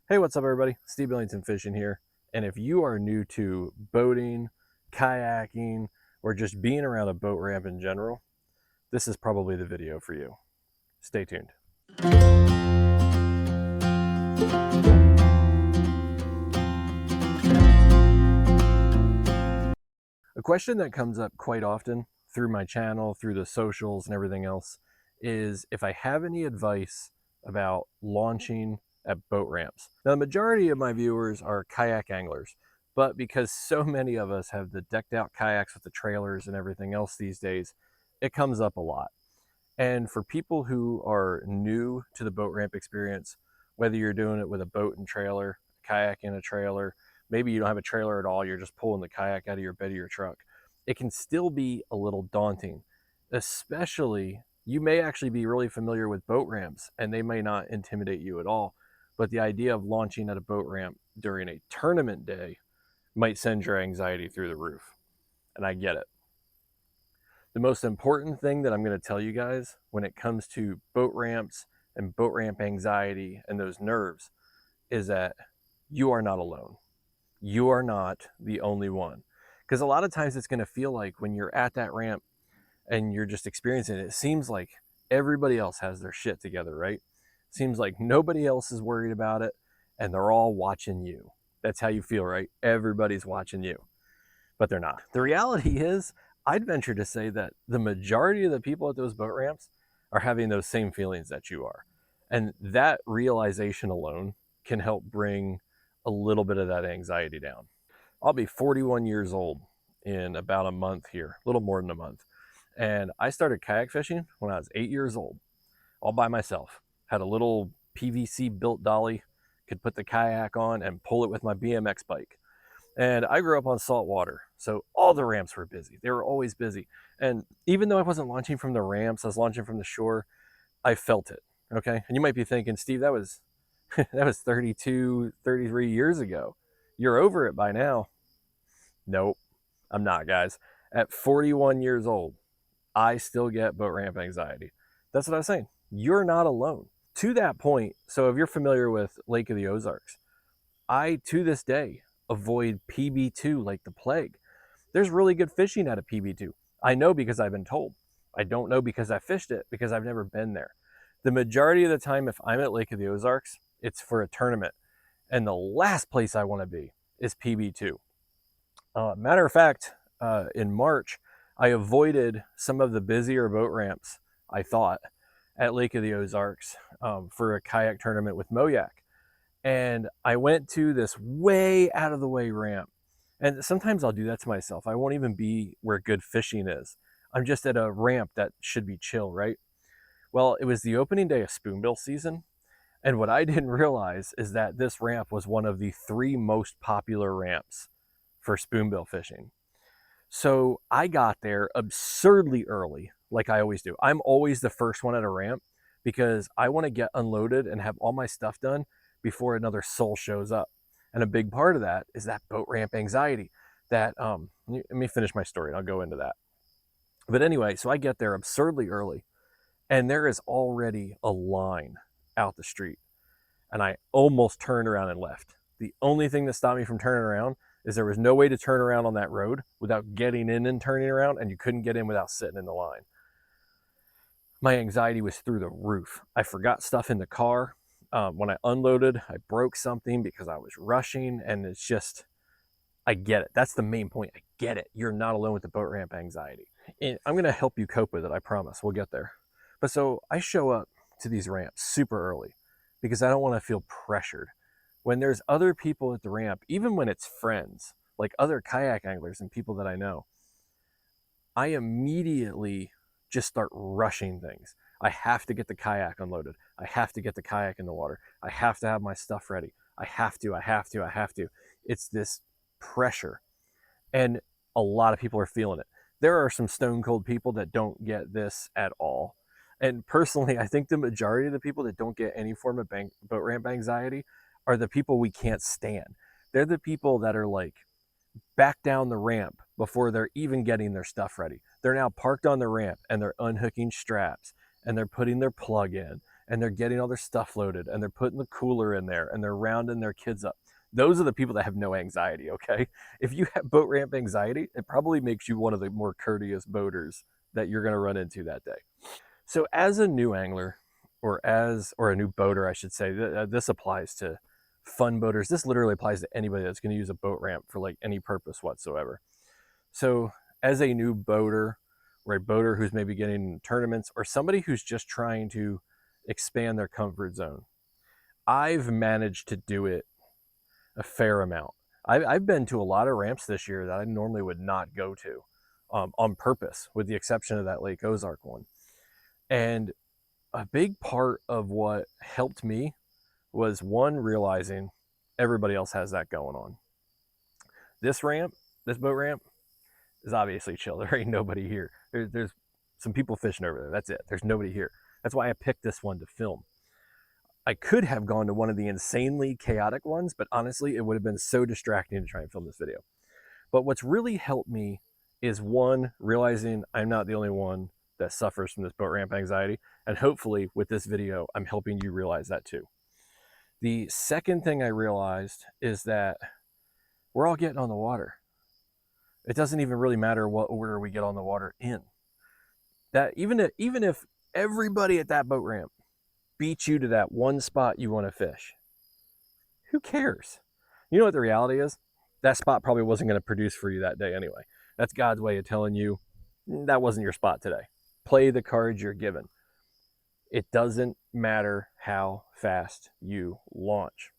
Hey, what's up, everybody? Steve Billington Fishing here. And if you are new to boating, kayaking, or just being around a boat ramp in general, this is probably the video for you. Stay tuned. A question that comes up quite often through my channel, through the socials and everything else, is if I have any advice about launching at boat ramps. Now, the majority of my viewers are kayak anglers, but because so many of us have the decked out kayaks with the trailers and everything else these days, it comes up a lot. And for people who are new to the boat ramp experience, whether you're doing it with a boat and trailer, kayak in a trailer, maybe you don't have a trailer at all, you're just pulling the kayak out of your bed of your truck, it can still be a little daunting. Especially, you may actually be really familiar with boat ramps and they may not intimidate you at all. But the idea of launching at a boat ramp during a tournament day might send your anxiety through the roof. And I get it. The most important thing that I'm going to tell you guys when it comes to boat ramps and boat ramp anxiety and those nerves is that you are not alone. You are not the only one. Because a lot of times it's going to feel like when you're at that ramp and you're just experiencing it, it seems like everybody else has their shit together, right? It seems like nobody else is worried about it and they're all watching you. That's how you feel, right? Everybody's watching you, but they're not. The reality is, I'd venture to say that the majority of the people at those boat ramps are having those same feelings that you are. And that realization alone can help bring a little bit of that anxiety down. I'll be 41 years old in about a month here, a little more than a month. And I started kayak fishing when I was 8 years old, all by myself. Had a little PVC built dolly, could put the kayak on and pull it with my BMX bike. And I grew up on salt water, so all the ramps were busy. They were always busy. And even though I wasn't launching from the ramps, I was launching from the shore, I felt it. Okay. And you might be thinking, Steve, that was that was 32, 33 years ago. You're over it by now. Nope, I'm not, guys. At 41 years old, I still get boat ramp anxiety. That's what I was saying. You're not alone. To that point, so if you're familiar with Lake of the Ozarks, I, to this day, avoid PB2 like the plague. There's really good fishing out of PB2. I know because I've been told. I don't know because I fished it because I've never been there. The majority of the time, if I'm at Lake of the Ozarks, it's for a tournament. And the last place I want to be is PB2. Matter of fact, in March, I avoided some of the busier boat ramps, I thought, at Lake of the Ozarks for a kayak tournament with Moyak. And I went to this way out of the way ramp. And sometimes I'll do that to myself. I won't even be where good fishing is. I'm just at a ramp that should be chill, right? Well, it was the opening day of spoonbill season. And what I didn't realize is that this ramp was one of the three most popular ramps for spoonbill fishing. So I got there absurdly early, like I always do. I'm always the first one at a ramp because I want to get unloaded and have all my stuff done before another soul shows up. And a big part of that is that boat ramp anxiety. That let me finish my story and I'll go into that. But anyway, so I get there absurdly early, and there is already a line out the street, and I almost turned around and left. The only thing that stopped me from turning around is there was no way to turn around on that road without getting in and turning around, and you couldn't get in without sitting in the line. My anxiety was through the roof. I forgot stuff in the car. When I unloaded, I broke something because I was rushing, and it's just, I get it. That's the main point. I get it. You're not alone with the boat ramp anxiety. And I'm going to help you cope with it. I promise. We'll get there. But so I show up to these ramps super early because I don't want to feel pressured. When there's other people at the ramp, even when it's friends, like other kayak anglers and people that I know, I immediately just start rushing things. I have to get the kayak unloaded. I have to get the kayak in the water. I have to have my stuff ready. I have to. It's this pressure. And a lot of people are feeling it. There are some stone cold people that don't get this at all. And personally, I think the majority of the people that don't get any form of boat ramp anxiety are the people we can't stand. They're the people that are like back down the ramp before they're even getting their stuff ready. They're now parked on the ramp and they're unhooking straps and they're putting their plug in and they're getting all their stuff loaded and they're putting the cooler in there and they're rounding their kids up. Those are the people that have no anxiety, okay? If you have boat ramp anxiety, it probably makes you one of the more courteous boaters that you're going to run into that day. So as a new angler, or a new boater, I should say, this applies to fun boaters. This literally applies to anybody that's going to use a boat ramp for like any purpose whatsoever. So as a new boater, or a boater who's maybe getting in tournaments, or somebody who's just trying to expand their comfort zone, I've managed to do it a fair amount. I've been to a lot of ramps this year that I normally would not go to on purpose, with the exception of that Lake Ozark one. And a big part of what helped me was, one, realizing everybody else has that going on. This ramp, this boat ramp, is obviously chill. There ain't nobody here. There's some people fishing over there. That's it. There's nobody here. That's why I picked this one to film. I could have gone to one of the insanely chaotic ones, but honestly, it would have been so distracting to try and film this video. But what's really helped me is, one, realizing I'm not the only one that suffers from this boat ramp anxiety. And hopefully with this video, I'm helping you realize that too. The second thing I realized is that we're all getting on the water. It doesn't even really matter what order we get on the water in. That even if everybody at that boat ramp beats you to that one spot you want to fish, who cares? You know what the reality is? That spot probably wasn't going to produce for you that day anyway. That's God's way of telling you that wasn't your spot today. Play the cards you're given. It doesn't matter how fast you launch.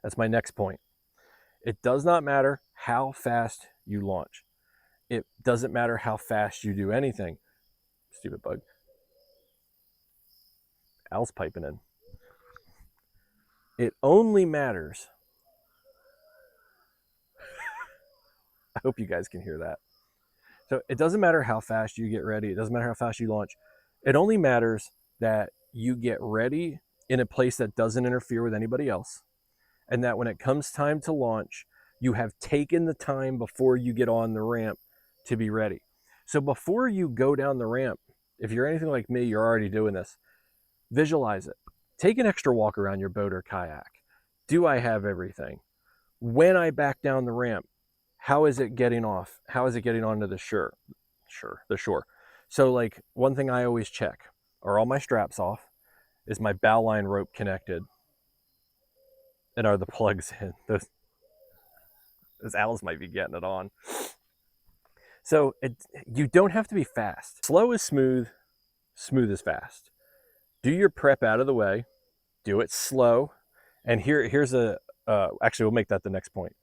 That's my next point. It does not matter how fast you launch. It doesn't matter how fast you do anything. Stupid bug. Al's piping in. It only matters. I hope you guys can hear that. So it doesn't matter how fast you get ready. It doesn't matter how fast you launch. It only matters that you get ready in a place that doesn't interfere with anybody else. And that when it comes time to launch, you have taken the time before you get on the ramp to be ready. So before you go down the ramp, if you're anything like me, you're already doing this. Visualize it. Take an extra walk around your boat or kayak. Do I have everything? When I back down the ramp, how is it getting off? How is it getting onto the shore? So like, one thing I always check, are all my straps off? Is my bow line rope connected? And are the plugs in? Those owls might be getting it on. So you don't have to be fast. Slow is smooth, smooth is fast. Do your prep out of the way, do it slow. And here's actually, we'll make that the next point.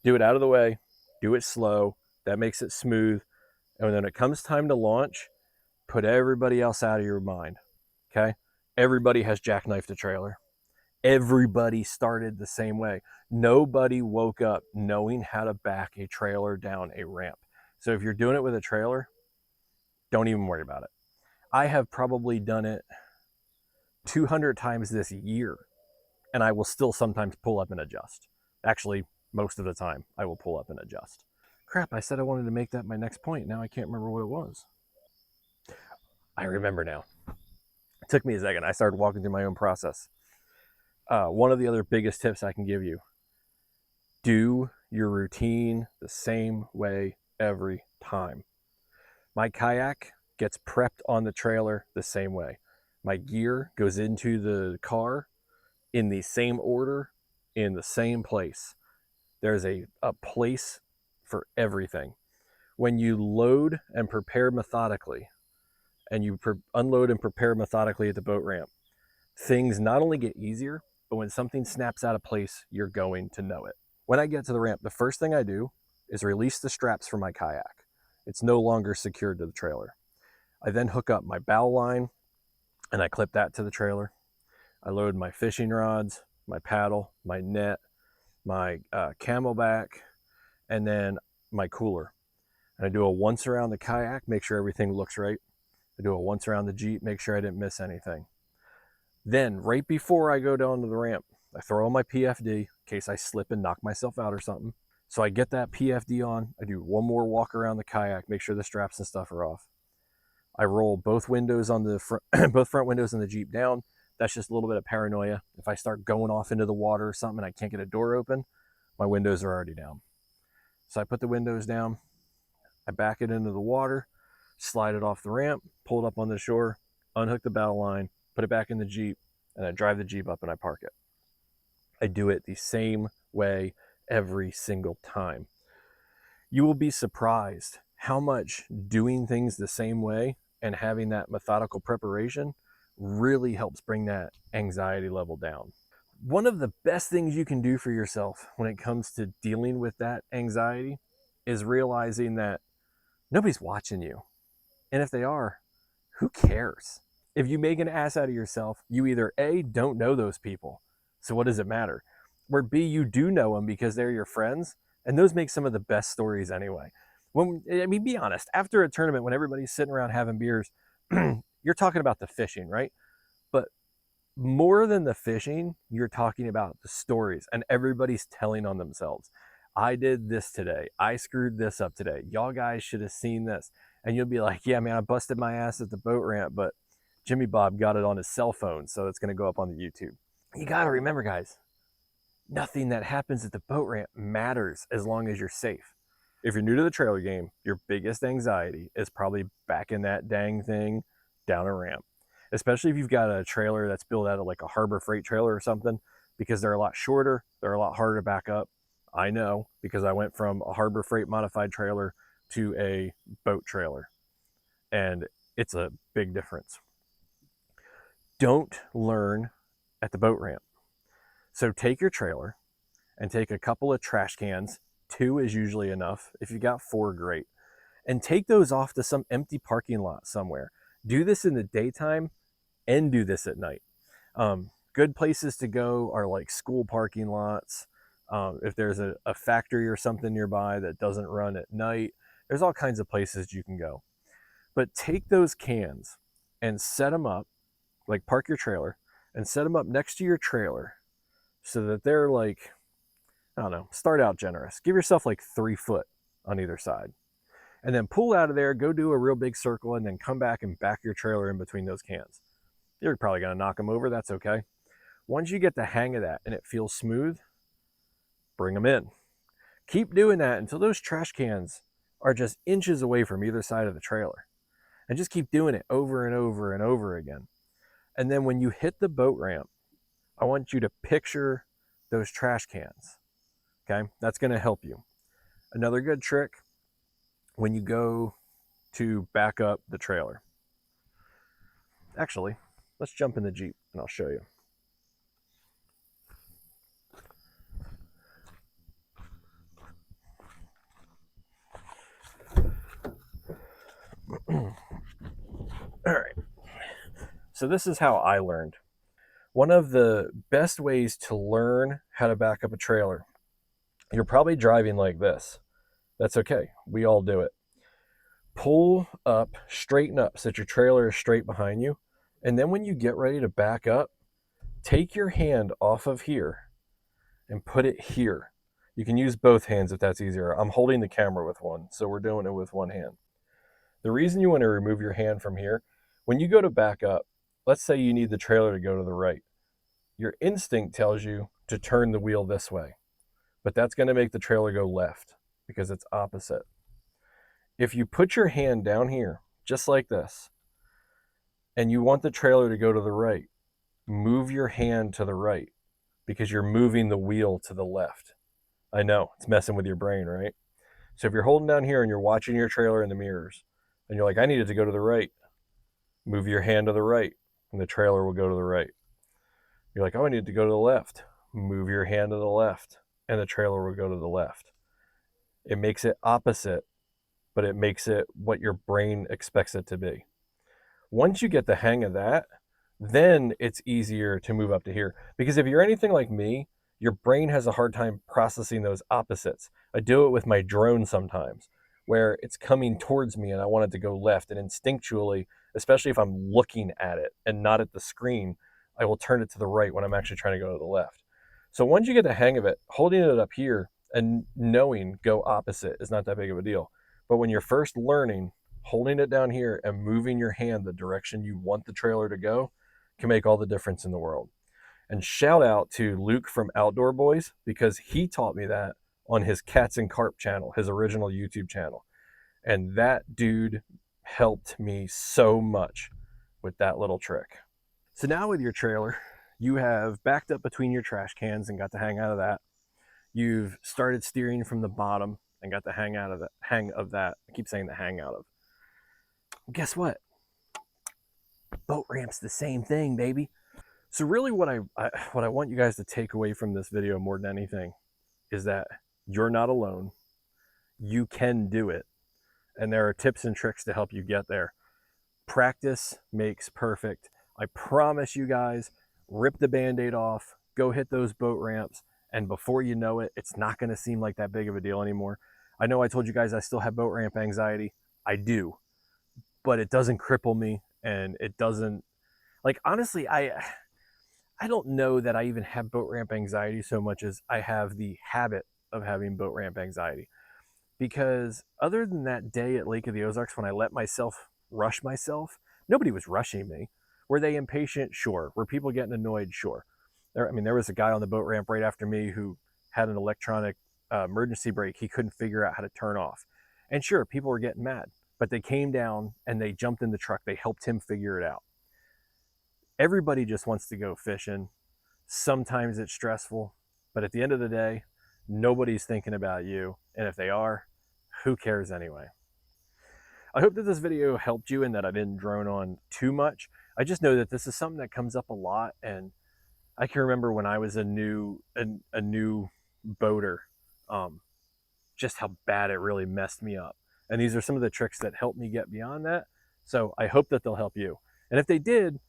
Do it out of the way, do it slow. That makes it smooth. And when it comes time to launch, put everybody else out of your mind, okay? Everybody has jackknifed a trailer. Everybody started the same way. Nobody woke up knowing how to back a trailer down a ramp. So if you're doing it with a trailer, don't even worry about it. I have probably done it 200 times this year, and I will still sometimes pull up and adjust. Actually, most of the time, I will pull up and adjust. Crap, I said I wanted to make that my next point. Now I can't remember what it was. I remember now. It took me a second. I started walking through my own process. One of the other biggest tips I can give you: do your routine the same way every time. My kayak gets prepped on the trailer the same way. My gear goes into the car in the same order, in the same place. There's a place for everything. When you load and prepare methodically, and you unload and prepare methodically at the boat ramp, things not only get easier, but when something snaps out of place, you're going to know it. When I get to the ramp, the first thing I do is release the straps from my kayak. It's no longer secured to the trailer. I then hook up my bow line and I clip that to the trailer. I load my fishing rods, my paddle, my net, my camelback, and then my cooler. And I do a once around the kayak, make sure everything looks right. I do a once around the Jeep, make sure I didn't miss anything. Then right before I go down to the ramp, I throw on my PFD in case I slip and knock myself out or something. So I get that PFD on, I do one more walk around the kayak, make sure the straps and stuff are off. I roll both windows on the front, both front windows in the Jeep down. That's just a little bit of paranoia. If I start going off into the water or something and I can't get a door open, my windows are already down. So I put the windows down, I back it into the water, slide it off the ramp, pull it up on the shore, unhook the battle line, put it back in the Jeep, and I drive the Jeep up and I park it. I do it the same way every single time. You will be surprised how much doing things the same way and having that methodical preparation really helps bring that anxiety level down. One of the best things you can do for yourself when it comes to dealing with that anxiety is realizing that nobody's watching you. And if they are, who cares? If you make an ass out of yourself, you either A, don't know those people, so what does it matter? Or B, you do know them because they're your friends, and those make some of the best stories anyway. Be honest, after a tournament, when everybody's sitting around having beers, you're talking about the fishing, right? But more than the fishing, you're talking about the stories, and everybody's telling on themselves. I did this today. I screwed this up today. Y'all guys should have seen this. And you'll be like, yeah, man, I busted my ass at the boat ramp, but Jimmy Bob got it on his cell phone, so it's going to go up on the YouTube. You got to remember, guys, nothing that happens at the boat ramp matters as long as you're safe. If you're new to the trailer game, your biggest anxiety is probably backing that dang thing down a ramp, especially if you've got a trailer that's built out of like a Harbor Freight trailer or something, because they're a lot shorter, they're a lot harder to back up. I know, because I went from a Harbor Freight modified trailer to a boat trailer, and it's a big difference. Don't learn at the boat ramp. So take your trailer and take a couple of trash cans. 2 is usually enough. If you got 4, great. And take those off to some empty parking lot somewhere. Do this in the daytime and do this at night. Good places to go are like school parking lots. If there's a factory or something nearby that doesn't run at night, there's all kinds of places you can go. But take those cans and set them up, like park your trailer and set them up next to your trailer so that they're like, I don't know, start out generous. Give yourself like 3 foot on either side. And then pull out of there, go do a real big circle, and then come back and back your trailer in between those cans. You're probably going to knock them over. That's okay. Once you get the hang of that and it feels smooth, bring them in. Keep doing that until those trash cans are just inches away from either side of the trailer. And just keep doing it over and over and over again. And then when you hit the boat ramp, I want you to picture those trash cans. Okay, that's going to help you. Another good trick, when you go to back up the trailer. Actually, let's jump in the Jeep and I'll show you. All right. So this is how I learned. One of the best ways to learn how to back up a trailer, you're probably driving like this. That's okay. We all do it. Pull up, straighten up so that your trailer is straight behind you. And then when you get ready to back up, take your hand off of here and put it here. You can use both hands if that's easier. I'm holding the camera with one, so we're doing it with one hand. The reason you want to remove your hand from here, when you go to back up, let's say you need the trailer to go to the right. Your instinct tells you to turn the wheel this way, but that's going to make the trailer go left because it's opposite. If you put your hand down here, just like this, and you want the trailer to go to the right, move your hand to the right because you're moving the wheel to the left. I know, it's messing with your brain, right? So if you're holding down here and you're watching your trailer in the mirrors, and you're like, I need it to go to the right, move your hand to the right, and the trailer will go to the right. You're like, oh, I need it to go to the left, move your hand to the left, and the trailer will go to the left. It makes it opposite, but it makes it what your brain expects it to be. Once you get the hang of that, then it's easier to move up to here. Because if you're anything like me, your brain has a hard time processing those opposites. I do it with my drone sometimes, where it's coming towards me and I want it to go left, and instinctually, especially if I'm looking at it and not at the screen, I will turn it to the right when I'm actually trying to go to the left. So once you get the hang of it, holding it up here and knowing go opposite is not that big of a deal. But when you're first learning, holding it down here and moving your hand the direction you want the trailer to go can make all the difference in the world. And shout out to Luke from Outdoor Boys, because he taught me that on his Cats and Carp channel, his original YouTube channel. And that dude helped me so much with that little trick. So now with your trailer, you have backed up between your trash cans and got the hang out of that. You've started steering from the bottom and got the hang of that. I keep saying the hang out of. Guess what? Boat ramp's the same thing, baby. So really what I want you guys to take away from this video more than anything is that you're not alone. You can do it. And there are tips and tricks to help you get there. Practice makes perfect. I promise you guys, rip the Band-Aid off, go hit those boat ramps, and before you know it, it's not going to seem like that big of a deal anymore. I know I told you guys I still have boat ramp anxiety. I do. But it doesn't cripple me, and it doesn't, like, honestly, I don't know that I even have boat ramp anxiety so much as I have the habit of having boat ramp anxiety. Because other than that day at Lake of the Ozarks when I let myself rush myself, nobody was rushing me. Were they impatient? Sure. Were people getting annoyed? Sure. There was a guy on the boat ramp right after me who had an electronic emergency brake he couldn't figure out how to turn off. And sure, people were getting mad, but they came down and they jumped in the truck. They helped him figure it out. Everybody just wants to go fishing. Sometimes it's stressful, but at the end of the day, nobody's thinking about you. And if they are, who cares anyway? I hope that this video helped you and that I didn't drone on too much. I just know that this is something that comes up a lot, and I can remember when I was a new boater, just how bad it really messed me up. And these are some of the tricks that helped me get beyond that. So I hope that they'll help you. And if they did,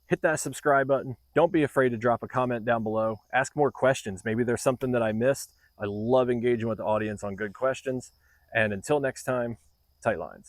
hit that subscribe button. Don't be afraid to drop a comment down below. Ask more questions. Maybe there's something that I missed. I love engaging with the audience on good questions. And until next time, tight lines.